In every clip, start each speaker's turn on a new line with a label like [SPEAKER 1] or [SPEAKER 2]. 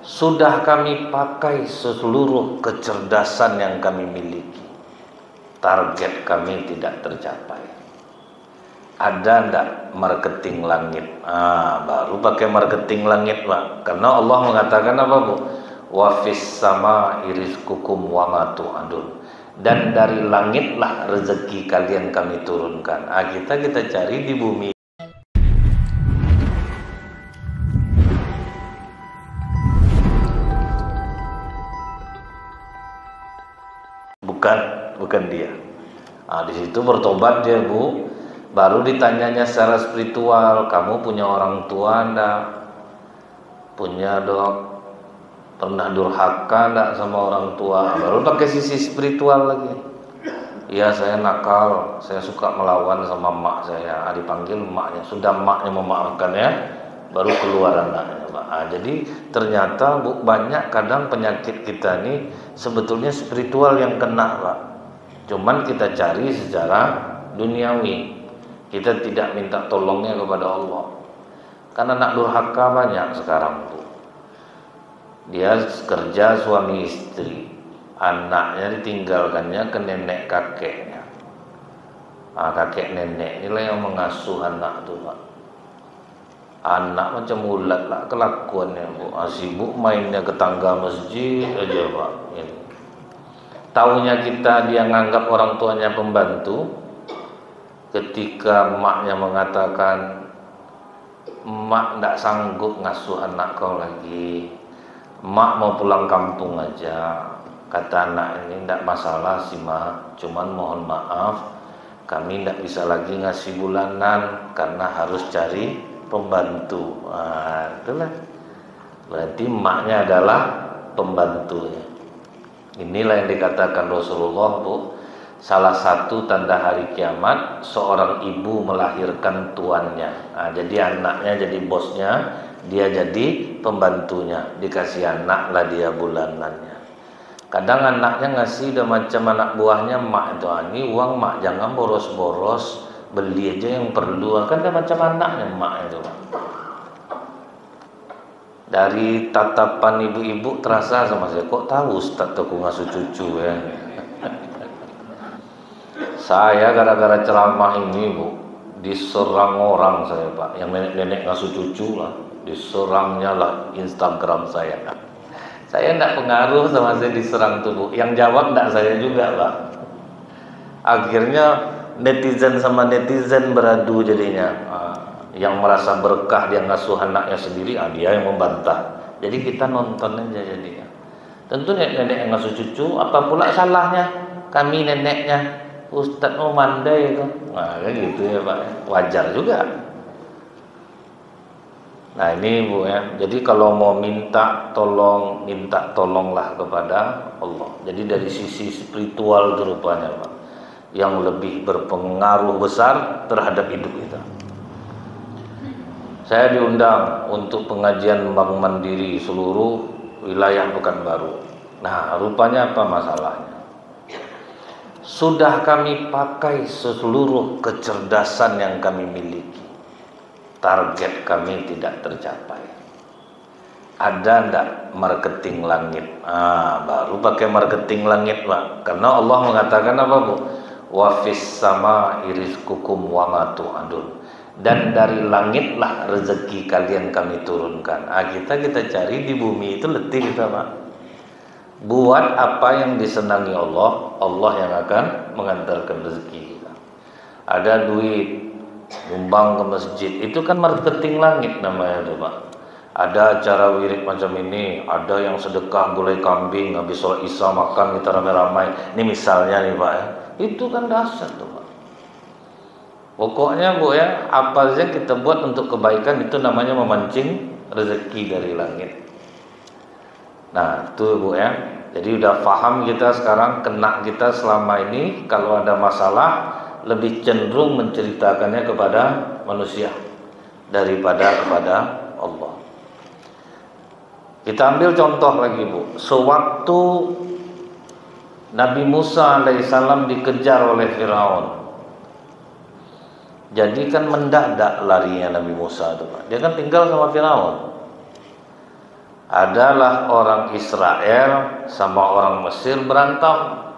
[SPEAKER 1] Sudah kami pakai seluruh kecerdasan yang kami miliki, target kami tidak tercapai. Ada ndak marketing langit? Baru pakai marketing langit, Pak. Karena Allah mengatakan apa, Bu? Wa fis sama rizqukum wa ma tu'adun. Dan dari langitlah rezeki kalian kami turunkan. Kita cari di bumi. Bukan dia. Di situ bertobat dia, Bu. Baru ditanyanya secara spiritual, kamu punya orang tua enggak? Punya dok? Pernah durhaka enggak sama orang tua? Baru pakai sisi spiritual lagi. Iya, saya nakal, saya suka melawan sama emak saya. Dipanggil emaknya, sudah emaknya memaafkan ya, baru keluar anaknya, Pak. Jadi ternyata, Bu, banyak kadang penyakit kita ini sebetulnya spiritual yang kena, Pak. Cuman kita cari secara duniawi. Kita tidak minta tolongnya kepada Allah. Karena anak durhaka banyak sekarang tuh. Dia kerja suami istri, anaknya ditinggalkannya ke nenek kakeknya. Kakek nenek inilah yang mengasuh anak tuh, Pak. Anak macam ulat lah kelakuannya, Bu. Sibuk mainnya ke tangga masjid aja, Pak. Ini. Taunya kita dia nganggap orang tuanya pembantu. Ketika emaknya mengatakan, emak tidak sanggup ngasuh anak kau lagi, emak mau pulang kampung aja. Kata anak ini, tidak masalah sih, Mak, cuman mohon maaf, kami tidak bisa lagi ngasih bulanan karena harus cari pembantu. Itulah berarti emaknya adalah pembantunya. Inilah yang dikatakan Rasulullah, Bu. Salah satu tanda hari kiamat, seorang ibu melahirkan tuannya. Jadi anaknya jadi bosnya, dia jadi pembantunya. Dikasih anak lah dia bulanannya. Kadang anaknya ngasih udah macam anak buahnya, mak itu, ini uang mak, jangan boros-boros, beli aja yang perlu. Kan dia macam anaknya mak itu. Dari tatapan ibu-ibu terasa sama saya, kok tahu Ustaz aku ngasuh cucu ya. Saya gara-gara ceramah ini, Bu, diserang orang saya, Pak. Yang nenek-nenek ngasuh cucu lah, diserangnya lah Instagram saya. Saya enggak pengaruh sama saya diserang tuh, Bu. Yang jawab enggak saya juga, Pak. Akhirnya netizen sama netizen beradu jadinya. Yang merasa berkah dia ngasuh anaknya sendiri, dia yang membantah. Jadi kita nonton aja jadinya. Tentu nenek-nenek yang ngasuh cucu, apa pula salahnya? Kami neneknya. Ustadz mau mandai itu, kayak gitu ya, Pak. Wajar juga. Nah ini, Bu ya. Jadi kalau mau minta tolonglah kepada Allah. Jadi dari sisi spiritual itu rupanya, Pak, yang lebih berpengaruh besar terhadap hidup kita. Saya diundang untuk pengajian Bank Mandiri seluruh wilayah Pekanbaru. Nah, rupanya apa masalahnya? Sudah kami pakai seluruh kecerdasan yang kami miliki, target kami tidak tercapai. Ada ndak marketing langit? Baru pakai marketing langit, Pak. Karena Allah mengatakan apa, Bu? Wa fis sama rizqukum wa ma tu'adun. Dan dari langitlah rezeki kalian kami turunkan. Kita cari di bumi itu letih kita, Pak. Buat apa yang disenangi Allah, Allah yang akan mengantarkan rezeki kita. Ada duit, nyumbang ke masjid, itu kan marketing langit namanya itu, Pak. Ada acara wirid macam ini, ada yang sedekah gulai kambing, habis sholat isya makan kita ramai-ramai. Ini misalnya nih, Pak ya. Itu kan dahsyat tuh, Pak. Pokoknya, Bu ya, apa saja kita buat untuk kebaikan itu namanya memancing rezeki dari langit. Nah itu, Bu ya. Jadi udah paham kita sekarang, kena kita selama ini kalau ada masalah lebih cenderung menceritakannya kepada manusia daripada kepada Allah. Kita ambil contoh lagi, Bu. Sewaktu Nabi Musa alaihissalam dikejar oleh Firaun, jadi kan mendadak larinya Nabi Musa itu, Pak. Dia kan tinggal sama Firaun. adalah orang Israel sama orang Mesir berantem.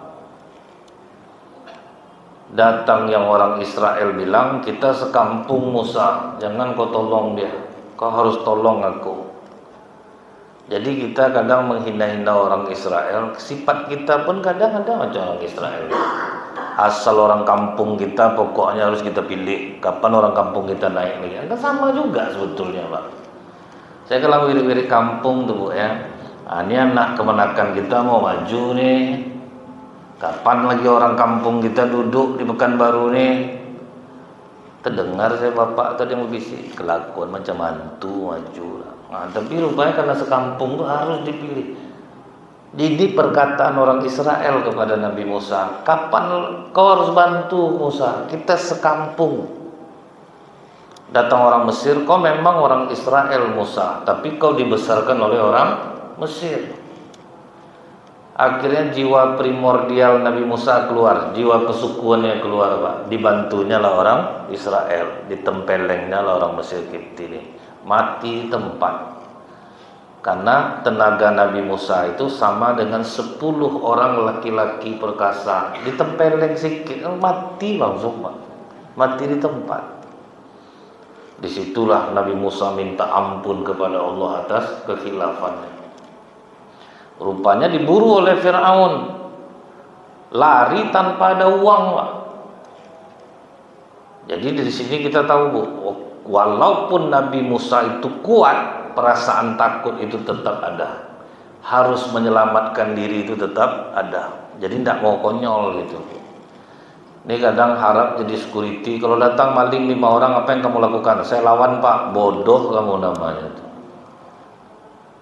[SPEAKER 1] Datang yang orang Israel bilang, kita sekampung Musa, jangan kau tolong dia, kau harus tolong aku. Jadi kita kadang menghina-hina orang Israel. Sifat kita pun kadang ada macam orang Israel. Asal orang kampung kita pokoknya harus kita pilih kapan orang kampung kita naik lagi. Kan sama juga sebetulnya, Pak. Saya kalau wirid-wirid kampung tuh, Bu, ya. Ini anak kemenakan kita mau maju nih. Kapan lagi orang kampung kita duduk di Pekanbaru nih? Terdengar saya bapak tadi yang berbisik, kelakuan macam mantu maju lah. Nah, tapi rupanya karena sekampung tuh harus dipilih. Jadi perkataan orang Israel kepada Nabi Musa, kapan kau harus bantu Musa? Kita sekampung. Datang orang Mesir, kau memang orang Israel Musa, tapi kau dibesarkan oleh orang Mesir. Akhirnya jiwa primordial Nabi Musa keluar, jiwa kesukuannya keluar, Pak. Dibantunya lah orang Israel, ditempelengnya lah orang Mesir Kipti ini. Mati tempat. Karena tenaga Nabi Musa itu sama dengan 10 orang laki-laki perkasa. Ditempeleng sikit, mati langsung, Pak. Mati di tempat. Disitulah Nabi Musa minta ampun kepada Allah atas kekhilafannya. Rupanya diburu oleh Fir'aun, lari tanpa ada uang, Pak. Jadi dari sini kita tahu, Bu, walaupun Nabi Musa itu kuat, perasaan takut itu tetap ada. Harus menyelamatkan diri itu tetap ada. Jadi tidak mau konyol gitu. Ini kadang harap jadi security. Kalau datang maling 5 orang, apa yang kamu lakukan? Saya lawan, Pak. Bodoh kamu namanya tuh.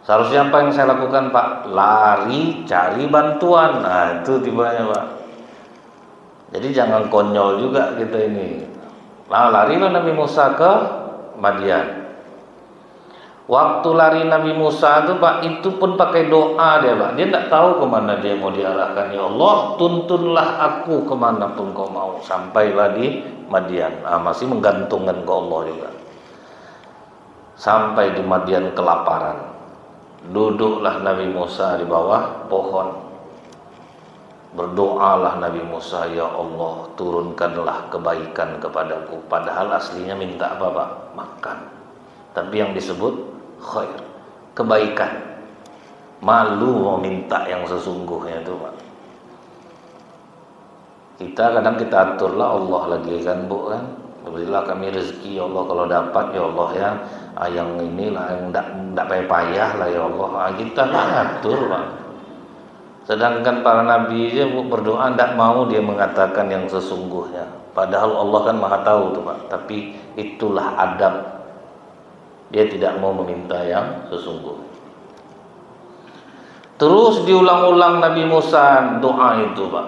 [SPEAKER 1] Seharusnya apa yang saya lakukan, Pak? Lari, cari bantuan. Nah, itu tibanya, Pak. Jadi jangan konyol juga kita ini. Nah, larilah Nabi Musa ke Madian. Waktu lari Nabi Musa itu, Pak, itu pun pakai doa dia, Pak. Dia tidak tahu kemana dia mau diarahkan. Ya Allah, tuntunlah aku kemanapun kau mau. Sampailah di Madian. Nah, masih menggantungkan ke Allah juga. Sampai di Madian kelaparan. Duduklah Nabi Musa di bawah pohon. Berdoalah Nabi Musa, ya Allah, turunkanlah kebaikan kepadaku. Padahal aslinya minta apa, Pak? Makan. Tapi yang disebut khair, kebaikan. Malu mau minta yang sesungguhnya itu, Pak. Kita kadang kita aturlah Allah lagi kan, Bu, kan. Berilah kami rezeki ya Allah, kalau dapat ya Allah ya. Yang inilah yang tidak payah lah ya Allah. Kita tak ngatur, Pak. Sedangkan para nabi dia berdoa tidak mau dia mengatakan yang sesungguhnya. Padahal Allah kan Maha tahu tuh, Pak. Tapi itulah adab. Dia tidak mau meminta yang sesungguhnya. Terus diulang-ulang Nabi Musa doa itu, Pak.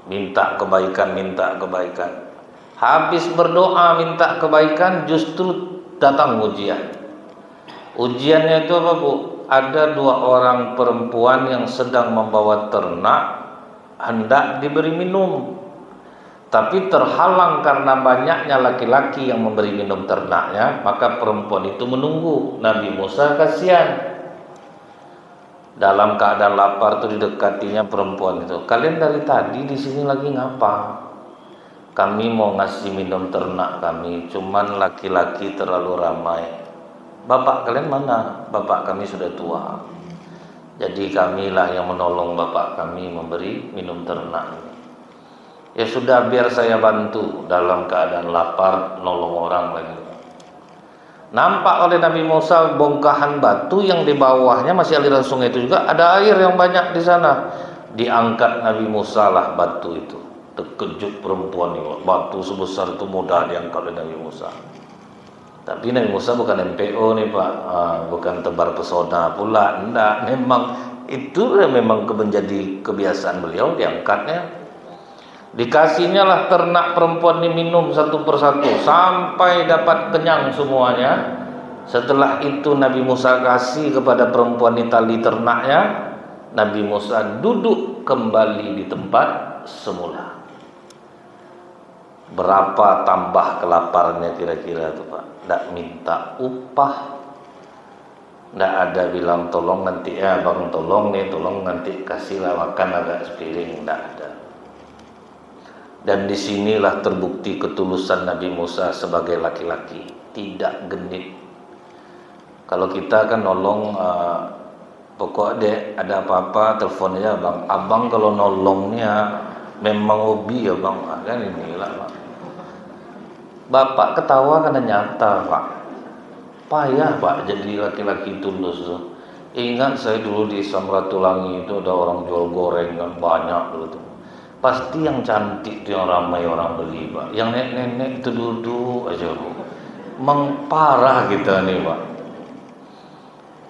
[SPEAKER 1] Minta kebaikan, minta kebaikan. Habis berdoa minta kebaikan, justru datang ujian. Ujiannya itu apa, Bu? Ada 2 orang perempuan yang sedang membawa ternak, hendak diberi minum, tapi terhalang karena banyaknya laki-laki yang memberi minum ternaknya. Maka perempuan itu menunggu. Nabi Musa kasihan. Dalam keadaan lapar itu didekatinya perempuan itu. Kalian dari tadi di sini lagi ngapa? Kami mau ngasih minum ternak kami, cuman laki-laki terlalu ramai. Bapak kalian mana? Bapak kami sudah tua. Jadi kamilah yang menolong bapak kami memberi minum ternak. Ya sudah, biar saya bantu. Dalam keadaan lapar nolong orang lagi. Nampak oleh Nabi Musa bongkahan batu yang di bawahnya masih aliran sungai itu juga ada air yang banyak di sana. Diangkat Nabi Musa lah batu itu. Terkejut perempuan ini, batu sebesar itu mudah diangkat oleh Nabi Musa. Tapi Nabi Musa bukan MPO nih, Pak, bukan tebar pesona pula, enggak. Memang itu memang menjadi kebiasaan beliau diangkatnya. Dikasihnya lah ternak perempuan ini minum satu persatu sampai dapat kenyang semuanya. Setelah itu Nabi Musa kasih kepada perempuan ini tali ternaknya. Nabi Musa duduk kembali di tempat semula. Berapa tambah kelaparannya kira-kira itu, Pak? Tidak minta upah, Nggak ada bilang tolong nanti ya bang, tolong nih, tolong nanti kasihlah makan agak sepiring, nggak ada. Dan disinilah terbukti ketulusan Nabi Musa sebagai laki-laki, tidak genit. Kalau kita kan nolong, pokok dek ada apa-apa telepon aja bang. Abang kalau nolongnya memang hobi ya bang, kan inilah bang. Bapak ketawa karena nyata pak. Payah pak jadi laki-laki tulus tuh. Ingat saya dulu di Samratulangi itu ada orang jual gorengan banyak dulu tuh. Pasti yang cantik tuh yang ramai orang beli pak. Yang nenek-nenek itu duduk aja bu. Mengparah kita nih pak.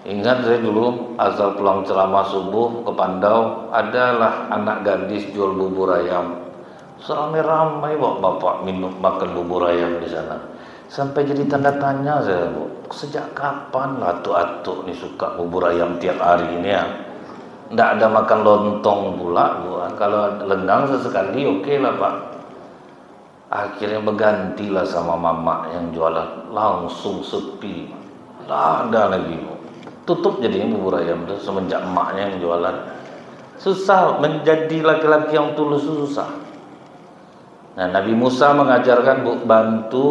[SPEAKER 1] Ingat saya dulu asal pulang ceramah subuh ke Pandau, adalah anak gadis jual bubur ayam. Seramai-ramai bapak minum makan bubur ayam di sana. Sampai jadi tanda tanya saya bu, sejak kapan lah atuk-atuk nih suka bubur ayam tiap hari ini ya? Nggak ada makan lontong pula bu. Kalau lendang sesekali oke lah pak. Akhirnya bergantilah sama mama yang jualan, langsung sepi. Nggak ada lagi bu. Tutup jadinya bubur ayam itu semenjak emaknya yang jualan. Susah menjadi laki-laki yang tulus, susah. Nah Nabi Musa mengajarkan bu, bantu,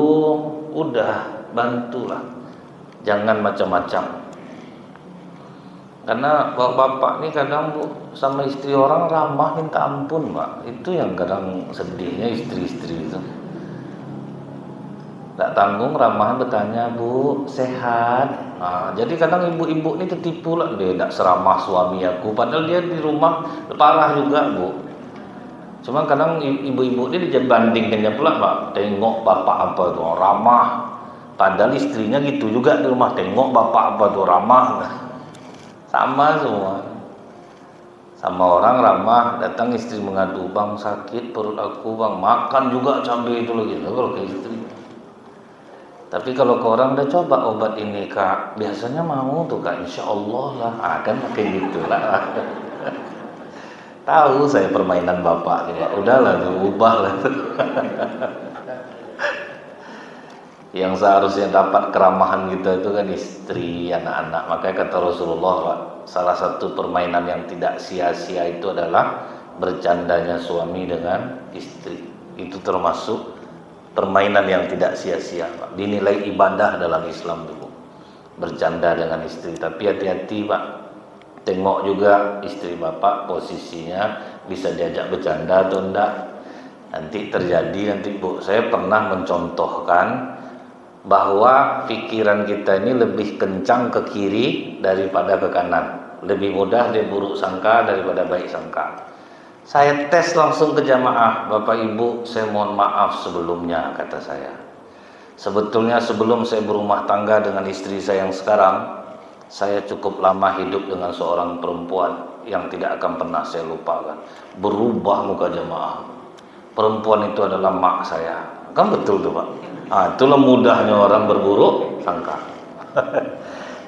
[SPEAKER 1] udah bantulah, jangan macam-macam. Karena bapak ini kadang bu sama istri orang ramah minta ampun pak. Itu yang kadang sedihnya istri-istri itu. Tak tanggung ramah bertanya, bu sehat. Nah, jadi kadang ibu-ibu ini tertipu lah, dia tak seramah suami aku, padahal dia di rumah parah juga bu. Cuma kadang ibu-ibu ini dibandingkannya pula pak, tengok bapak apa tuh ramah, padahal istrinya gitu juga di rumah, tengok bapak apa tuh ramah. Sama semua. Sama orang ramah, datang istri mengadu, bang sakit perut aku bang, makan juga cabai itu lagi. Kalau ke istri. Tapi kalau ke orang udah coba obat ini kak, biasanya mau tuh kak, insya Allah lah, kan pakai gitu lah. Tahu saya permainan bapak nih pak, udahlah tuh ubah lah tuh. Yang seharusnya dapat keramahan kita itu kan istri, anak-anak. Makanya kata Rasulullah pak, salah satu permainan yang tidak sia-sia itu adalah bercandanya suami dengan istri. Itu termasuk permainan yang tidak sia-sia pak. Dinilai ibadah dalam Islam dulu, bercanda dengan istri. Tapi hati-hati pak, tengok juga istri bapak posisinya, bisa diajak bercanda atau enggak. Nanti terjadi nanti bu, saya pernah mencontohkan bahwa pikiran kita ini lebih kencang ke kiri daripada ke kanan. Lebih mudah dia buruk sangka daripada baik sangka. Saya tes langsung ke jamaah, bapak ibu saya mohon maaf sebelumnya, kata saya. Sebetulnya sebelum saya berumah tangga dengan istri saya yang sekarang, saya cukup lama hidup dengan seorang perempuan yang tidak akan pernah saya lupakan. Berubah muka jamaah. Perempuan itu adalah mak saya. Kan betul tuh pak. Itulah mudahnya orang berburuk sangka.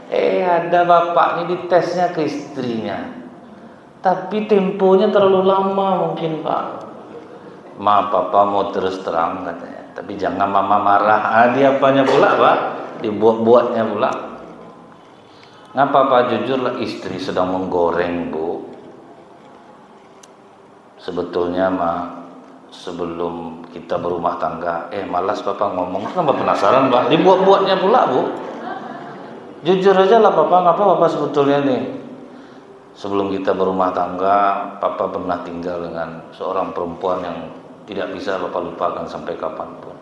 [SPEAKER 1] Ada bapak ini ditesnya ke istrinya, tapi temponya terlalu lama mungkin pak. Maaf papa mau terus terang katanya, tapi jangan mama marah. Dia apanya pula pak, dibuat-buatnya pula. Ngapa pak, jujurlah istri sedang menggoreng bu. Sebetulnya mah sebelum kita berumah tangga, malas papa ngomong, kenapa penasaran pak, dibuat-buatnya pula bu. Jujur aja lah papa, ngapa papa sebetulnya nih, sebelum kita berumah tangga, papa pernah tinggal dengan seorang perempuan yang tidak bisa papa lupakan sampai kapanpun.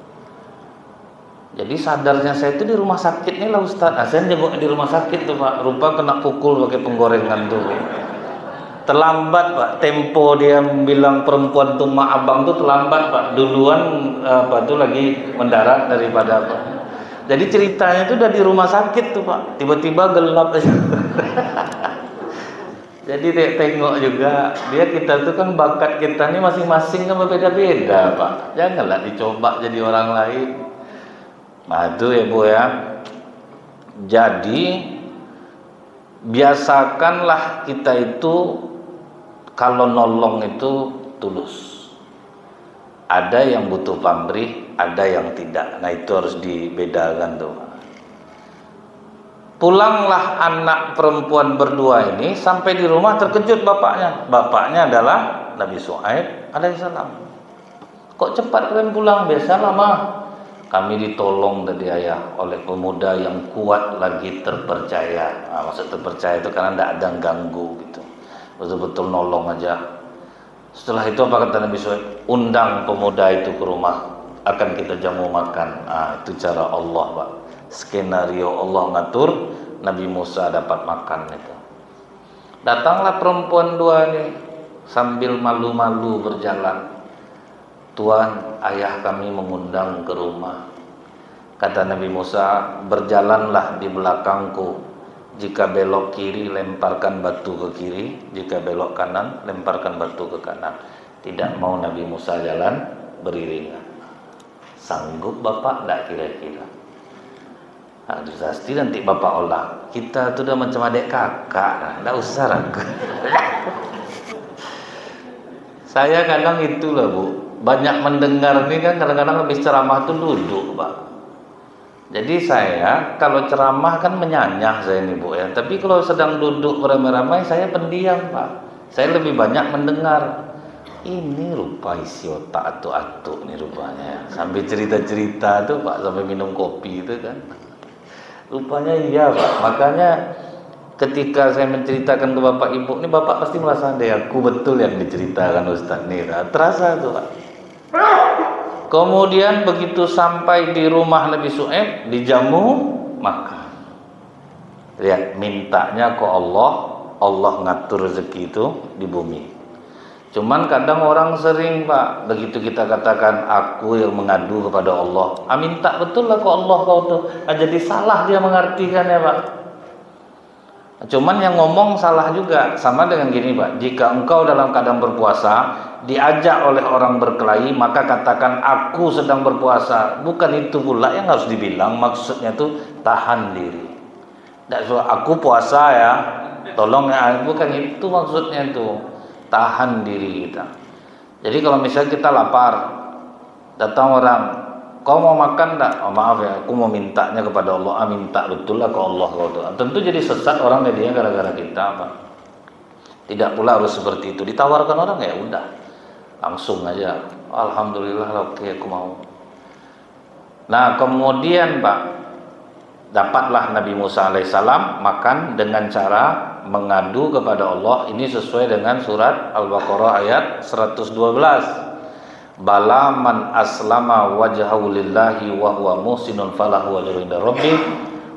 [SPEAKER 1] Jadi sadarnya saya itu di rumah sakit nih lah Ustaz. Saya jenguk di rumah sakit tuh pak, rupa kena pukul pakai penggorengan tuh. Terlambat pak, tempo dia bilang perempuan tuh mak abang tuh terlambat pak, duluan tuh lagi mendarat daripada apa. Jadi ceritanya tuh udah di rumah sakit tuh pak, tiba-tiba gelap aja. Jadi tengok juga, kita tuh kan bakat kita nih masing-masing kan berbeda-beda pak. Janganlah dicoba jadi orang lain. Nah itu ya bu ya. Jadi biasakanlah kita itu kalau nolong itu tulus. Ada yang butuh pamrih, ada yang tidak. Nah itu harus dibedakan tuh. Pulanglah anak perempuan berdua ini, sampai di rumah terkejut bapaknya. Bapaknya adalah Nabi Syuaib alaihissalam. Kok cepat kalian pulang? Biasalah mah, kami ditolong tadi ayah oleh pemuda yang kuat lagi terpercaya. Nah, maksud terpercaya itu karena tidak ada yang ganggu gitu, betul-betul nolong aja. Setelah itu apa kata Nabi Syuaib? Undang pemuda itu ke rumah, akan kita jamu makan. Itu cara Allah, Pak. Skenario Allah ngatur Nabi Musa dapat makan itu. Datanglah perempuan dua ini sambil malu-malu berjalan. Tuan, ayah kami mengundang ke rumah. Kata Nabi Musa, berjalanlah di belakangku. Jika belok kiri, lemparkan batu ke kiri. Jika belok kanan, lemparkan batu ke kanan. Tidak mau Nabi Musa jalan beriringan. Sanggup bapak? Tidak kira-kira. Pasti nanti bapak olah. Kita tuh udah macam adik kakak. Tidak usah ragu. Saya kadang itulah Bu. Banyak mendengar ini kan kadang-kadang habis ceramah tuh duduk Pak. Jadi saya kalau ceramah kan menyanyah saya ini Bu ya. Tapi kalau sedang duduk beramai-ramai saya pendiam Pak. Saya lebih banyak mendengar. Ini rupa isi otak atuk-atuk nih rupanya. Sambil cerita-cerita tuh Pak, sampai minum kopi itu kan. Rupanya iya Pak. Makanya ketika saya menceritakan ke Bapak Ibu, ini Bapak pasti merasa deh aku betul yang diceritakan Ustaz nih. Terasa tuh Pak. Kemudian begitu sampai di rumah Nabi Syuaib, dijamu makan. Lihat, mintanya ke Allah, Allah ngatur rezeki itu di bumi. Cuman kadang orang sering Pak, begitu kita katakan aku yang mengadu kepada Allah, minta betul lah ke Allah kau tuh. Jadi salah dia mengartikan ya Pak. Cuman yang ngomong salah juga. Sama dengan gini Pak, jika engkau dalam keadaan berpuasa diajak oleh orang berkelahi, maka katakan aku sedang berpuasa. Bukan itu pula yang harus dibilang. Maksudnya tuh tahan diri. Tidak so, aku puasa ya, tolong ya. Bukan itu maksudnya tuh. Tahan diri kita. Jadi kalau misalnya kita lapar, datang orang, kau mau makan enggak? Oh, maaf ya, aku mau mintanya kepada Allah. Minta betul lah ke Allah kau tuh. Tentu jadi sesat orang dia gara-gara kita Pak. Tidak pula harus seperti itu. Ditawarkan orang ya udah, langsung aja. Alhamdulillah, oke aku mau. Nah kemudian Pak, dapatlah Nabi Musa alaihissalam makan dengan cara mengadu kepada Allah. Ini sesuai dengan surat Al-Baqarah ayat 112. Bala man aslama wajhahu lillahi wa huwa muhsinun falahu ajrun inda rabbih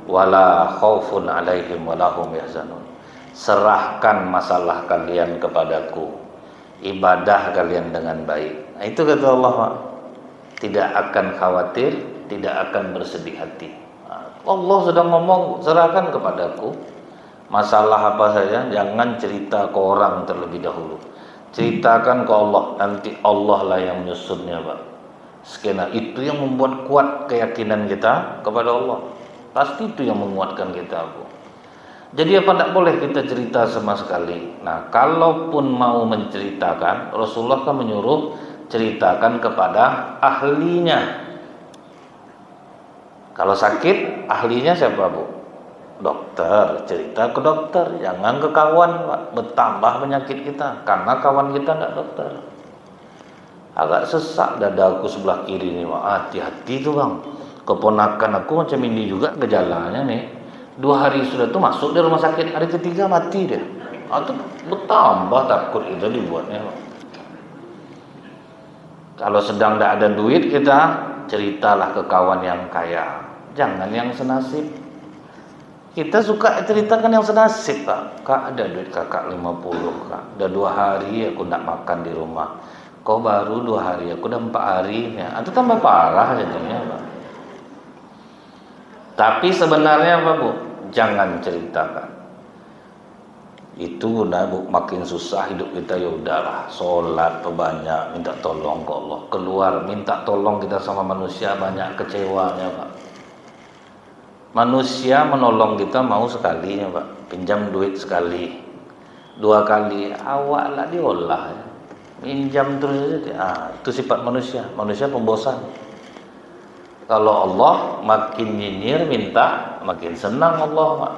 [SPEAKER 1] wala khaufun alaihim wala hum yahzanun. Serahkan masalah kalian kepadaku, ibadah kalian dengan baik. Nah, itu kata Allah Pak. Tidak akan khawatir, tidak akan bersedih hati. Allah sedang ngomong, serahkan kepadaku. Masalah apa saja, jangan cerita ke orang terlebih dahulu. Ceritakan ke Allah, nanti Allah lah yang menyusunnya Pak. Skena itu yang membuat kuat keyakinan kita kepada Allah. Pasti itu yang menguatkan kita Bu. Jadi apa tidak boleh kita cerita sama sekali. Nah kalaupun mau menceritakan, Rasulullah kan menyuruh ceritakan kepada ahlinya. Kalau sakit, ahlinya siapa Bu? Dokter. Cerita ke dokter, jangan ke kawan Pak. Bertambah penyakit kita karena kawan kita tidak dokter. Agak sesak dadaku sebelah kiri nih Pak. Hati-hati tuh Bang. Keponakan aku macam ini juga gejalanya nih. 2 hari sudah tuh masuk di rumah sakit, hari ketiga mati dia. Itu bertambah takut itu dibuatnya Pak. Kalau sedang tidak ada duit, kita ceritalah ke kawan yang kaya. Jangan yang senasib. Kita suka ceritakan yang senasib Pak. Kak, ada duit kakak 50 Kak. Udah 2 hari aku tidak makan di rumah. Kau baru 2 hari, aku udah 4 hari ya. Itu tambah parah jadinya Pak. Tapi sebenarnya apa Bu? Jangan ceritakan. Itu guna Bu, makin susah hidup kita ya udahlah. Sholat perbanyak, minta tolong ke Allah. Keluar minta tolong kita sama manusia, banyak kecewanya Pak. Manusia menolong kita mau sekali ya Pak, pinjam duit sekali, 2 kali, awaklah diolah, pinjam terus aja. Itu sifat manusia, manusia pembosan. Kalau Allah makin nyinyir minta makin senang Allah, Pak.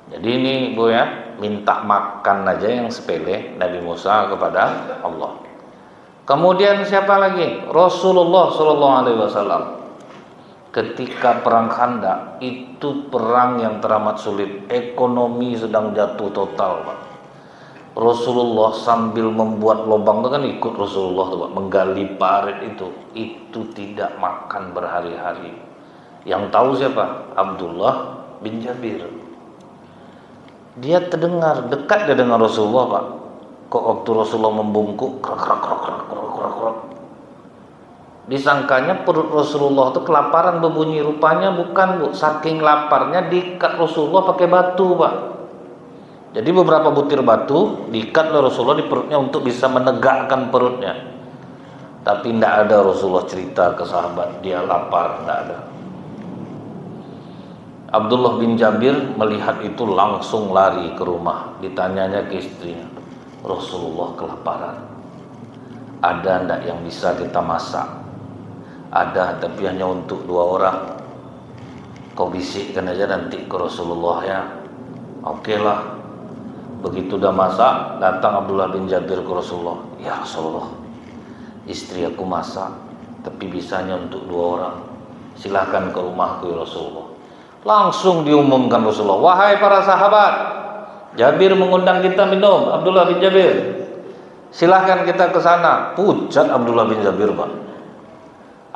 [SPEAKER 1] Jadi ini Bu ya, minta makan aja yang sepele Nabi Musa kepada Allah. Kemudian siapa lagi? Rasulullah Shallallahu Alaihi Wasallam. Ketika perang Khandaq itu perang yang teramat sulit, ekonomi sedang jatuh total, Pak. Rasulullah sambil membuat lubang itu kan ikut Rasulullah tuh, Pak, menggali parit itu tidak makan berhari-hari. Yang tahu siapa? Abdullah bin Jabir. Dia terdengar dekat dia dengan Rasulullah, Pak. Kok waktu Rasulullah membungkuk, krak. Disangkanya perut Rasulullah itu kelaparan berbunyi, rupanya bukan, Bu. Saking laparnya diikat Rasulullah pakai batu, Pak. Jadi beberapa butir batu diikat oleh Rasulullah di perutnya untuk bisa menegakkan perutnya. Tapi tidak ada Rasulullah cerita ke sahabat dia lapar, tidak ada. Abdullah bin Jabir melihat itu langsung lari ke rumah. Ditanyanya ke istrinya, Rasulullah kelaparan. Ada ndak yang bisa kita masak? Ada, tapi hanya untuk 2 orang. Kau bisikkan aja nanti ke Rasulullah ya. Oke lah. Begitu udah masak, datang Abdullah bin Jabir ke Rasulullah. Ya Rasulullah, istri aku masak, tapi bisanya untuk 2 orang. Silahkan ke rumahku ya Rasulullah. Langsung diumumkan Rasulullah, wahai para sahabat, Jabir mengundang kita minum, Abdullah bin Jabir. Silahkan kita ke sana. Pucat Abdullah bin Jabir, Pak.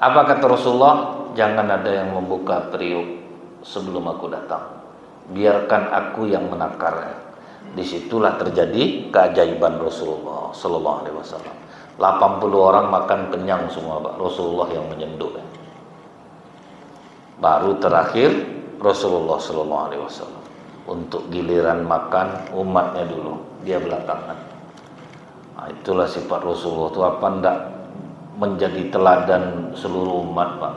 [SPEAKER 1] Apa kata Rasulullah? Jangan ada yang membuka periuk sebelum aku datang. Biarkan aku yang menakarnya. Disitulah terjadi keajaiban Rasulullah Sallallahu Alaihi Wasallam. 80 orang makan kenyang semua, Pak. Rasulullah yang menyenduh. Baru terakhir Rasulullah Sallallahu Alaihi Wasallam. Untuk giliran makan umatnya dulu, dia belakangan. Nah, itulah sifat Rasulullah itu, apa ndak menjadi teladan seluruh umat, Pak.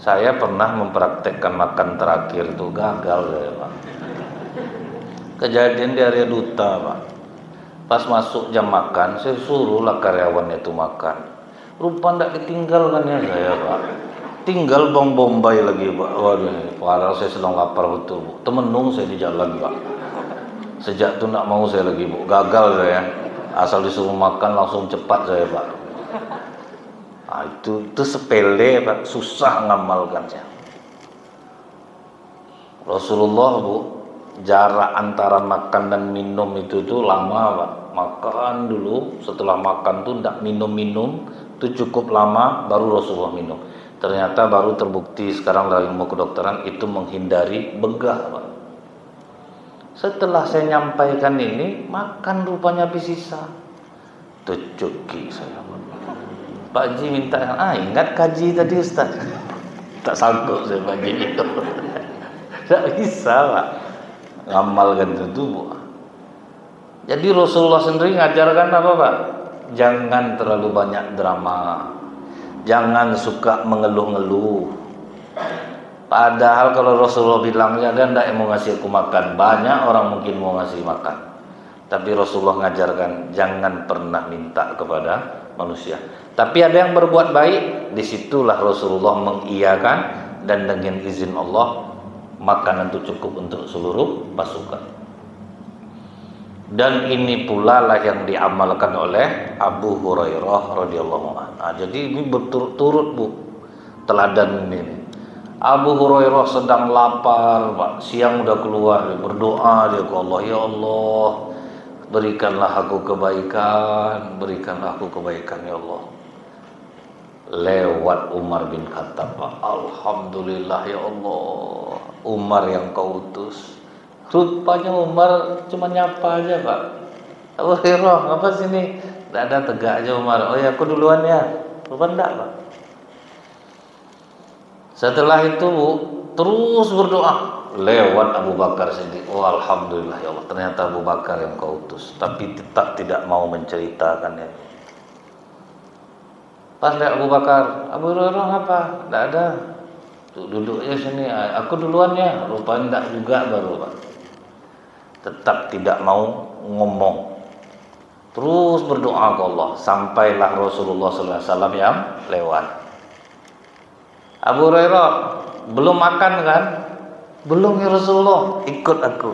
[SPEAKER 1] Saya pernah mempraktekkan makan terakhir itu gagal ya, Pak. Kejadian di area duta, Pak. Pas masuk jam makan, saya suruhlah karyawannya itu makan. Rupa ndak ditinggalkan ya saya, Pak. Tinggal bawang bombay lagi, Pak. Waduh, padahal saya sedang lapar betul, Bu. Temenung saya di jalan, Pak. Sejak itu ndak mau saya lagi, Bu. Gagal saya. Asal disuruh makan langsung cepat saya, Pak. Nah, itu sepele, Pak. Susah ngamalkannya. Rasulullah, Bu, jarak antara makan dan minum itu lama, Pak. Makan dulu, setelah makan tuh ndak minum-minum, itu cukup lama baru Rasulullah minum. Ternyata baru terbukti sekarang dalam ilmu kedokteran itu menghindari begah, Pak. Setelah saya nyampaikan ini, makan rupanya habis sisa. Tucuki saya, Pak Ji minta, ingat kaji tadi Ustaz. Tak sanggup saya Pak Ji itu. Tak bisa, Pak. Ngamalkan itu, Bu. Jadi Rasulullah sendiri ngajarkan apa, Pak? Jangan terlalu banyak drama. Jangan suka mengeluh-ngeluh. Padahal kalau Rasulullah bilang, ya ada ndak yang mau ngasih aku makan, banyak orang mungkin mau ngasih makan. Tapi Rasulullah ngajarkan jangan pernah minta kepada manusia. Tapi ada yang berbuat baik, disitulah Rasulullah mengiyakan, dan dengan izin Allah makanan itu cukup untuk seluruh pasukan. Dan ini pula lah yang diamalkan oleh Abu Hurairah radhiyallahu anhu. Nah, jadi ini berturut-turut, Bu, teladan ini. Abu Hurairah sedang lapar, Pak. Siang udah keluar, berdoa dia ke Allah, ya Allah, berikanlah aku kebaikan, berikanlah aku kebaikan ya Allah. Lewat Umar bin Khattab, Pak. Alhamdulillah ya Allah, Umar yang kau utus. Rupanya Umar cuma nyapa aja, Pak. Abu Hurairah, apa sini? Tidak ada, tegak aja Umar. Oh ya, aku duluan ya. Rupanya enggak, Pak. Setelah itu, Bu, terus berdoa lewat Abu Bakar Siddiq. Oh alhamdulillah ya Allah, ternyata Abu Bakar yang kau utus. Tapi tetap tidak mau menceritakannya. Pas lihat Abu Bakar, Abu Hurairah apa? Tidak ada. Duduk aja sini. Aku duluan ya. Rupanya tidak juga baru, Pak. Tetap tidak mau ngomong, terus berdoa ke Allah. Sampailah Rasulullah SAW yang lewat. Abu Hurairah, belum makan kan? Belum ya Rasulullah, ikut aku.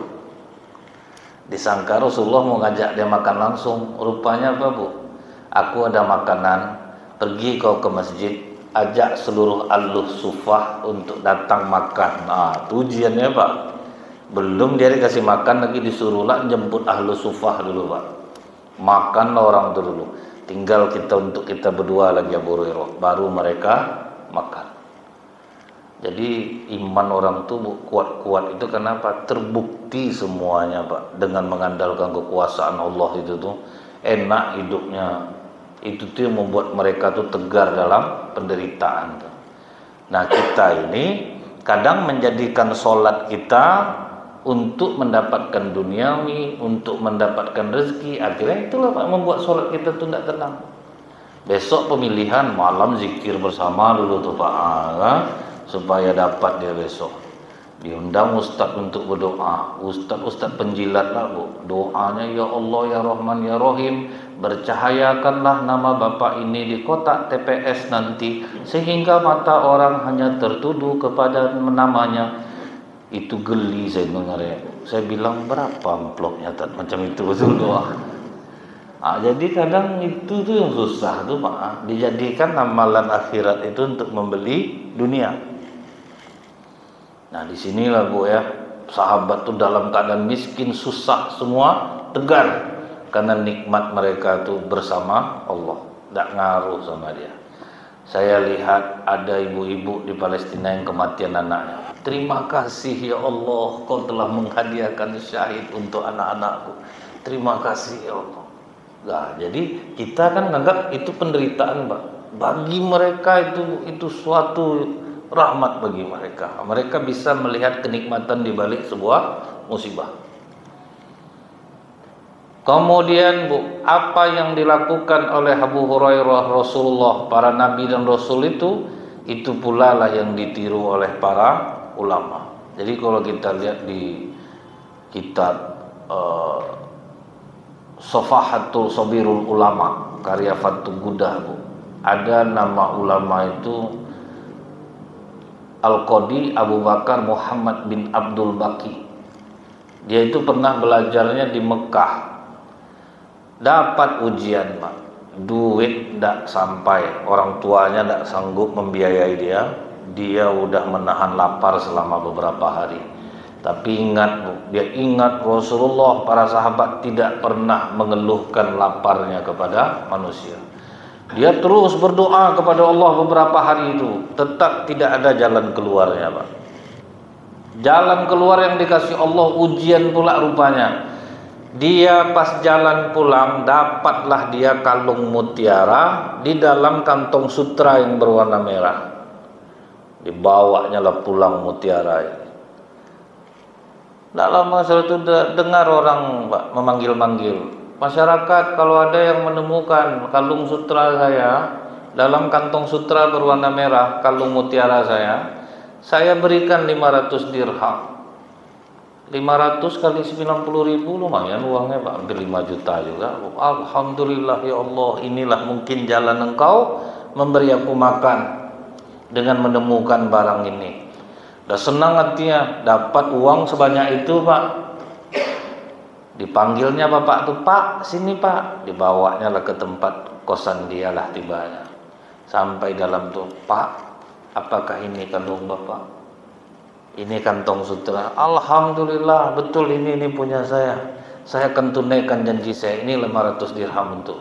[SPEAKER 1] Disangka Rasulullah mau ngajak dia makan langsung. Rupanya apa bu? Aku ada makanan, pergi kau ke masjid, ajak seluruh ahlus sufah untuk datang makan. Nah, itu ujiannya pak. Belum dia dikasih makan lagi, disuruhlah jemput ahlus sufah dulu pak. Makan orang itu dulu. Tinggal kita untuk kita berdua lagi Abu Hurairah, baru mereka makan. Jadi iman orang tuh kuat-kuat itu kenapa? Terbukti semuanya pak, dengan mengandalkan kekuasaan Allah itu tuh enak hidupnya. Itu tuh yang membuat mereka tuh tegar dalam penderitaan tuh. Nah kita ini kadang menjadikan sholat kita untuk mendapatkan duniawi, untuk mendapatkan rezeki. Akhirnya itulah pak membuat sholat kita tuh tidak tenang. Besok pemilihan malam zikir bersama dulu tuh pak, supaya dapat dia besok. Diundang ustaz untuk berdoa, ustaz penjilat lah bu, doanya ya Allah ya Rahman ya Rahim, bercahayakanlah nama bapak ini di kotak TPS nanti sehingga mata orang hanya tertuju kepada namanya. Itu geli saya dengarnya. Saya bilang berapa amplopnya macam itu betul doa. Jadi kadang itu tuh yang susah tuh pak, dijadikan amalan akhirat itu untuk membeli dunia. Nah disinilah bu ya, sahabat tuh dalam keadaan miskin, susah semua, tegar karena nikmat mereka tuh bersama Allah, tidak ngaruh sama dia. Saya lihat ada ibu-ibu di Palestina yang kematian anaknya. Terima kasih ya Allah, kau telah menghadiahkan syahid untuk anak-anakku. Terima kasih ya Allah. Nah, jadi kita kan menganggap itu penderitaan pak. Bagi mereka itu suatu rahmat bagi mereka. Mereka bisa melihat kenikmatan di balik sebuah musibah. Kemudian bu, apa yang dilakukan oleh Abu Hurairah Rasulullah, para nabi dan rasul itu pula lah yang ditiru oleh para ulama. Jadi kalau kita lihat di kitab Sofahatul Sobirul Ulama karya Fathul Gudah bu, ada nama ulama itu Al-Qadi Abu Bakar Muhammad bin Abdul Baqi. Dia itu pernah belajarnya di Mekah. Dapat ujian pak, duit tidak sampai, orang tuanya tidak sanggup membiayai dia. Dia udah menahan lapar selama beberapa hari. Tapi ingat bu, dia ingat Rasulullah, para sahabat tidak pernah mengeluhkan laparnya kepada manusia. Dia terus berdoa kepada Allah beberapa hari itu, tetap tidak ada jalan keluarnya pak. Jalan keluar yang dikasih Allah ujian pula rupanya. Dia pas jalan pulang dapatlah dia kalung mutiara di dalam kantong sutra yang berwarna merah. Dibawanya lah pulang mutiara ini. Tidak lama setelah itu dengar orang pak memanggil-manggil. Masyarakat kalau ada yang menemukan kalung sutra saya dalam kantong sutra berwarna merah, kalung mutiara saya berikan 500 dirham. 500 kali 90.000 lumayan uangnya pak, hampir 5 juta juga. Alhamdulillah ya Allah, inilah mungkin jalan engkau memberi aku makan dengan menemukan barang ini. Udah senang hatinya dapat uang sebanyak itu pak. Dipanggilnya bapak tuh, pak sini pak. Dibawanya lah ke tempat kosan dia lah tibanya. Sampai dalam tuh, pak apakah ini kandung bapak? Ini kantong sutra. Alhamdulillah betul ini punya saya. Saya akan tunaikan janji saya. Ini 500 dirham untuk.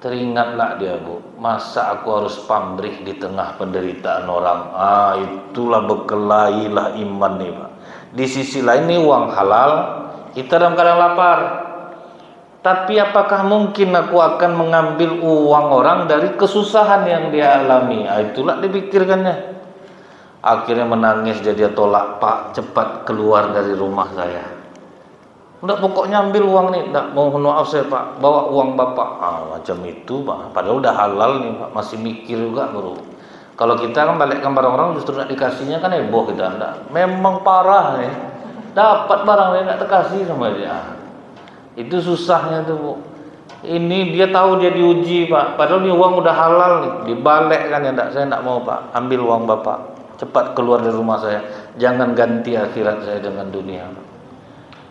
[SPEAKER 1] Teringatlah dia bu, masa aku harus pamrih di tengah penderitaan orang. Itulah berkelailah iman nih pak. Di sisi lain ini uang halal, kita dalam keadaan lapar. Tapi apakah mungkin aku akan mengambil uang orang dari kesusahan yang dia alami? Itulah dipikirkannya. Akhirnya menangis, jadi dia tolak, pak cepat keluar dari rumah saya. Enggak, pokoknya ambil uang nih. Enggak, mohon maaf saya pak, bawa uang bapak. Macam itu pak, padahal udah halal nih pak, masih mikir juga bro. Kalau kita kan balikkan barang orang justru nak dikasihnya kan heboh kita. Enggak, memang parah nih, dapat barang dia enggak terkasih sama dia. Itu susahnya tuh bu. Ini dia tahu dia diuji pak, padahal ini uang udah halal nih, dibalik kan ya. Enggak, saya enggak mau pak, ambil uang bapak. cepat keluar dari rumah saya, jangan ganti akhirat saya dengan dunia.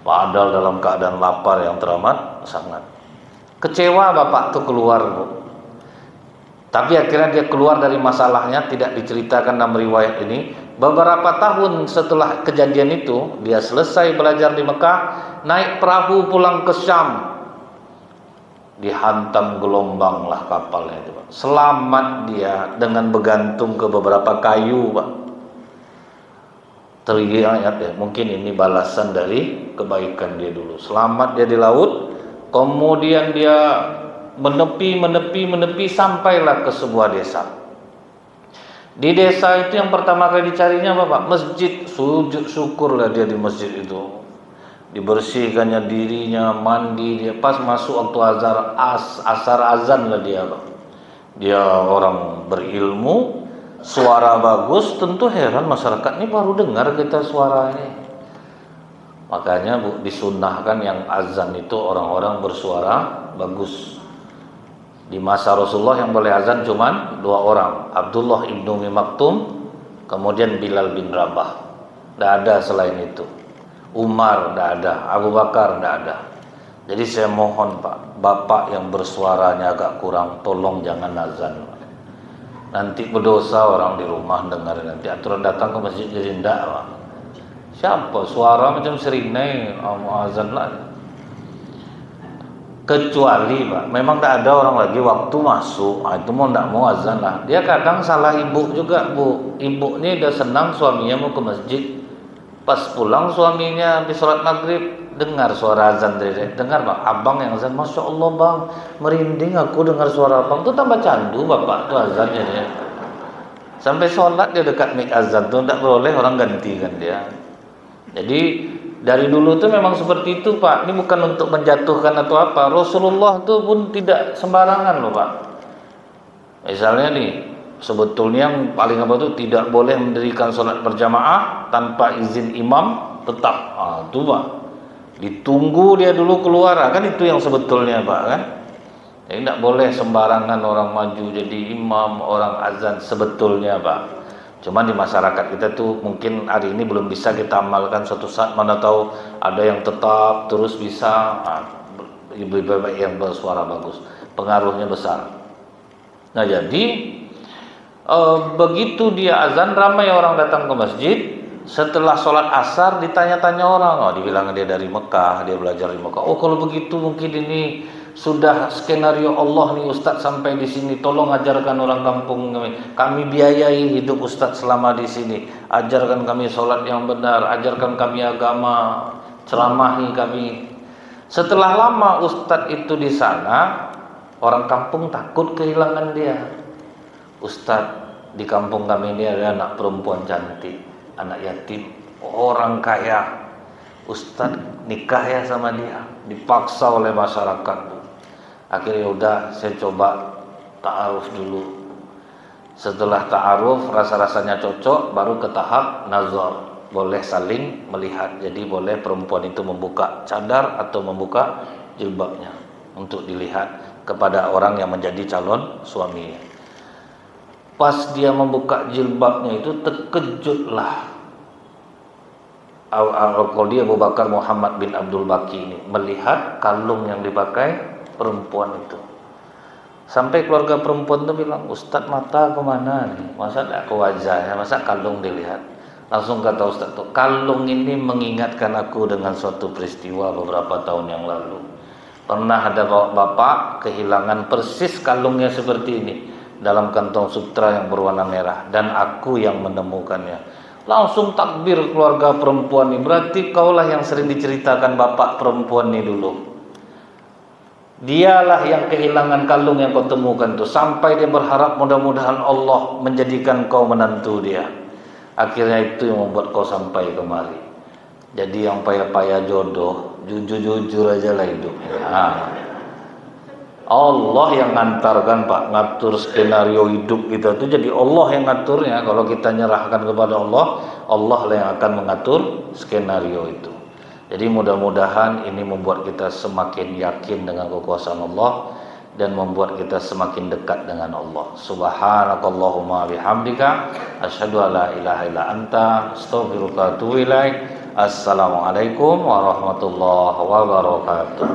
[SPEAKER 1] Padahal dalam keadaan lapar yang teramat sangat. Kecewa bapak tuh keluar, Bu. Tapi akhirnya dia keluar dari masalahnya, tidak diceritakan dalam riwayat ini. Beberapa tahun setelah kejadian itu, dia selesai belajar di Mekah, naik perahu pulang ke Syam. Dihantam gelombang lah kapalnya itu, Pak. Selamat dia dengan bergantung ke beberapa kayu, Pak. Teringat ya, mungkin ini balasan dari kebaikan dia dulu. Selamat dia di laut, kemudian dia menepi sampailah ke sebuah desa. Di desa itu yang pertama kali dicarinya apa, Pak? Masjid. Sujud syukurlah dia di masjid itu. Dibersihkannya dirinya, mandi dia. Pas masuk waktu asar azan lah dia, Pak. Dia orang berilmu, suara bagus, tentu heran masyarakat ini baru dengar kita suara ini. Makanya Bu, disunnahkan yang azan itu orang-orang bersuara bagus. Di masa Rasulullah yang boleh azan cuma 2 orang, Abdullah ibnu Umi Maktum, kemudian Bilal bin Rabah. Tidak ada selain itu. Umar tidak ada, Abu Bakar tidak ada. Jadi saya mohon Pak, Bapak yang bersuaranya agak kurang, tolong jangan azan. Nanti berdosa orang di rumah dengar, nanti aturan datang ke masjid jadi tidak, Pak. Siapa suara macam serinai mau azan lah. Kecuali Pak, memang tak ada orang lagi waktu masuk, itu mau tidak mau azan lah. Dia kadang salah ibu juga, Bu. Ibu ini udah senang suaminya mau ke masjid. Pas pulang suaminya habis sholat maghrib, dengar suara azan dari dengar Bang, abang yang azan, Masya Allah Bang, merinding aku dengar suara abang. Tuh tambah candu Bapak tuh azannya dia. Sampai sholat dia dekat mik azan tuh, tidak boleh orang gantikan dia. Jadi dari dulu tuh memang seperti itu Pak. Ini bukan untuk menjatuhkan atau apa. Rasulullah tuh pun tidak sembarangan loh Pak. Misalnya nih, sebetulnya yang paling apa tuh tidak boleh mendirikan sholat berjamaah tanpa izin imam tetap. Itu Pak. Ditunggu dia dulu keluar, kan itu yang sebetulnya Pak kan. Jadi tidak boleh sembarangan orang maju jadi imam, orang azan sebetulnya Pak. Cuma di masyarakat kita tuh mungkin hari ini belum bisa kita amalkan, suatu saat mana tahu ada yang tetap terus bisa. Ibu-ibu yang bersuara bagus, pengaruhnya besar. Nah jadi begitu dia azan, ramai orang datang ke masjid. Setelah sholat asar ditanya-tanya orang, dibilang dia dari Mekah, dia belajar di Mekah. Oh kalau begitu mungkin ini sudah skenario Allah nih Ustadz sampai di sini. Tolong ajarkan orang kampung kami biayai hidup Ustadz selama di sini. Ajarkan kami sholat yang benar, ajarkan kami agama, ceramahi kami. Setelah lama Ustadz itu di sana, orang kampung takut kehilangan dia. Ustadz, di kampung kami ini ada anak perempuan cantik, anak yatim, orang kaya. Ustadz nikah ya sama dia, dipaksa oleh masyarakat. Akhirnya udah saya coba ta'aruf dulu. Setelah ta'aruf rasa-rasanya cocok, baru ke tahap nazar, boleh saling melihat. Jadi boleh perempuan itu membuka cadar atau membuka jilbabnya untuk dilihat kepada orang yang menjadi calon suaminya. Pas dia membuka jilbabnya itu terkejutlah Al-Qadi Abu Bakar Muhammad bin Abdul Baqi ini melihat kalung yang dipakai perempuan itu. Sampai keluarga perempuan itu bilang, Ustadz mata kemana nih? Masa tidak ke wajahnya, masa kalung dilihat? Langsung kata Ustadz tuh, kalung ini mengingatkan aku dengan suatu peristiwa beberapa tahun yang lalu. Pernah ada bapak kehilangan persis kalungnya seperti ini dalam kantong sutra yang berwarna merah, dan aku yang menemukannya. Langsung takbir keluarga perempuan ini. Berarti kaulah yang sering diceritakan bapak perempuan ini dulu. Dialah yang kehilangan kalung yang kau temukan itu. Sampai dia berharap mudah-mudahan Allah menjadikan kau menantu dia. Akhirnya itu yang membuat kau sampai kemari. Jadi yang payah-payah jodoh, jujur-jujur aja lah hidupnya. Allah yang ngantarkan Pak, ngatur skenario hidup kita itu. Jadi Allah yang ngaturnya. Kalau kita nyerahkan kepada Allah, Allah lah yang akan mengatur skenario itu. Jadi mudah-mudahan ini membuat kita semakin yakin dengan kekuasaan Allah. dan membuat kita semakin dekat dengan Allah. Subhanakallahumma bihamdika asyhadu an la ilaha illa anta astaghfiruka wa atubu ilaik. Assalamualaikum warahmatullahi wabarakatuh.